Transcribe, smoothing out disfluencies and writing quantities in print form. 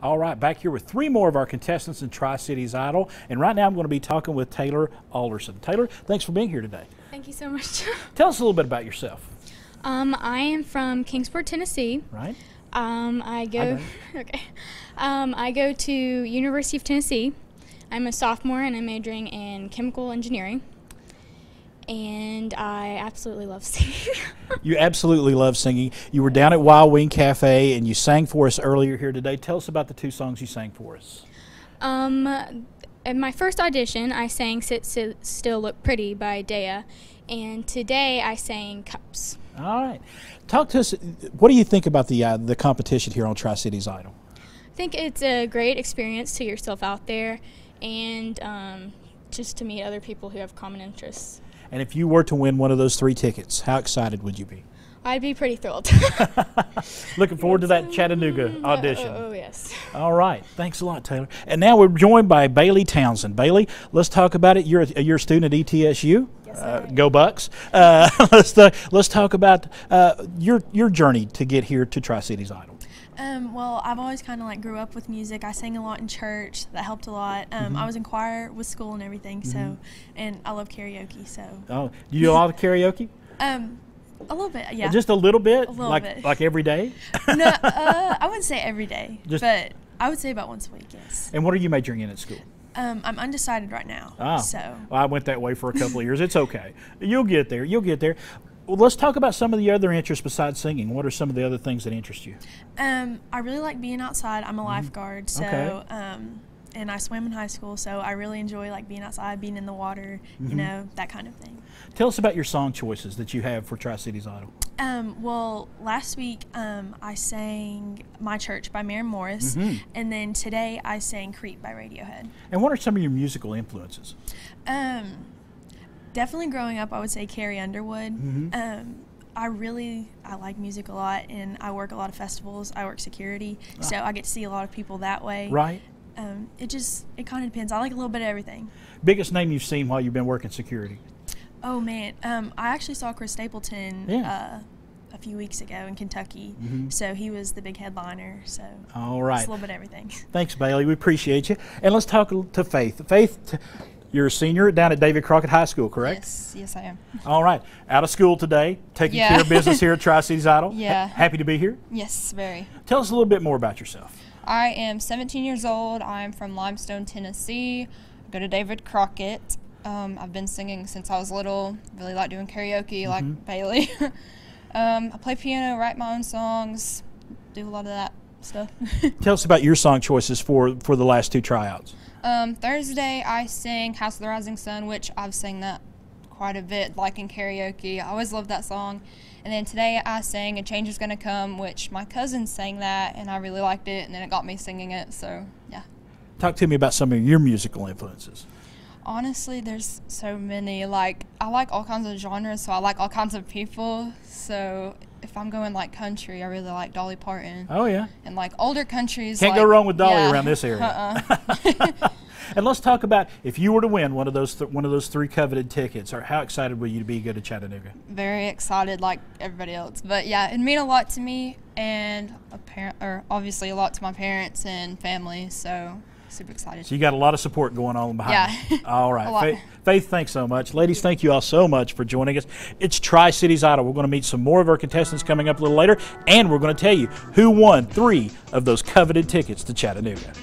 All right, back here with 3 more of our contestants in Tri-Cities Idol. And right now I'm going to be talking with Taylor Alderson. Taylor, thanks for being here today. Thank you so much. Tell us a little bit about yourself. I am from Kingsport, Tennessee. Right. I go to University of Tennessee. I'm a sophomore and I'm majoring in chemical engineering. And I absolutely love singing. You absolutely love singing. You were down at Wild Wing Cafe and you sang for us earlier here today. Tell us about the 2 songs you sang for us. At my first audition, I sang Sit Still Look Pretty by Dea. And today I sang Cups. All right. Talk to us. What do you think about the competition here on Tri-Cities Idol? I think it's a great experience to yourself out there and just to meet other people who have common interests. And if you were to win one of those 3 tickets, how excited would you be? I'd be pretty thrilled. Looking forward to that Chattanooga audition. Oh, yes. All right. Thanks a lot, Taylor. And now we're joined by Bailey Townsend. Bailey, let's talk about it. You're a student at ETSU. Yes, Go Bucks. Let's talk about your journey to get here to Tri-Cities Idol. Well, I've always kind of grew up with music. I sang a lot in church. That helped a lot. I was in choir with school and everything. So, and I love karaoke. So. Oh, do you do a lot of karaoke? A little bit, yeah. Just a little bit? A little bit. Like every day? No, I wouldn't say every day, but I would say about once a week, yes. And what are you majoring in at school? I'm undecided right now. So. Well, I went that way for a couple of years. It's okay. You'll get there. You'll get there. Well, let's talk about some of the other interests besides singing. What are some of the other things that interest you? I really like being outside. I'm a lifeguard, so and I swam in high school, so I really enjoy being outside, being in the water, you know, that kind of thing. Tell us about your song choices that you have for Tri-Cities Idol. Well, last week I sang My Church by Maren Morris, and then today I sang Creep by Radiohead. And what are some of your musical influences? Definitely growing up, I would say Carrie Underwood. I like music a lot, and I work a lot of festivals. I work security, so I get to see a lot of people that way. Right. It kind of depends. I like a little bit of everything. Biggest name you've seen while you've been working security? Oh man, I actually saw Chris Stapleton a few weeks ago in Kentucky. So he was the big headliner. So all right, it's a little bit of everything. Thanks, Bailey. We appreciate you. And let's talk to Faith. Faith, you're a senior down at David Crockett High School, correct? Yes, I am. All right, out of school today, taking care of business here at Tri-Cities Idol. Yeah. Happy to be here? Yes, very. Tell us a little bit more about yourself. I am 17 years old. I'm from Limestone, Tennessee. I go to David Crockett. I've been singing since I was little. Really like doing karaoke, like Bailey. I play piano, write my own songs, do a lot of that stuff. Tell us about your song choices for the last 2 tryouts. Thursday I sang House of the Rising Sun, which I've sang that quite a bit, like in karaoke. I always loved that song. And then today I sang A Change Is Gonna Come, which my cousin sang that, and I really liked it, and then it got me singing it, so yeah. Talk to me about some of your musical influences. Honestly, there's so many. I like all kinds of genres, so I like all kinds of people. So if I'm going country, I really like Dolly Parton. Oh yeah. And older countries. Can't go wrong with Dolly around this area. And let's talk about if you were to win one of those 3 coveted tickets, or how excited would you be to go to Chattanooga? Very excited, like everybody else. But yeah, it'd mean a lot to me, and obviously a lot to my parents and family. So. Super excited. So you got a lot of support going on behind you. All right. A lot. Faith, thanks so much. Ladies, thank you all so much for joining us. It's Tri-Cities Idol. We're going to meet some more of our contestants coming up a little later, and we're going to tell you who won 3 of those coveted tickets to Chattanooga.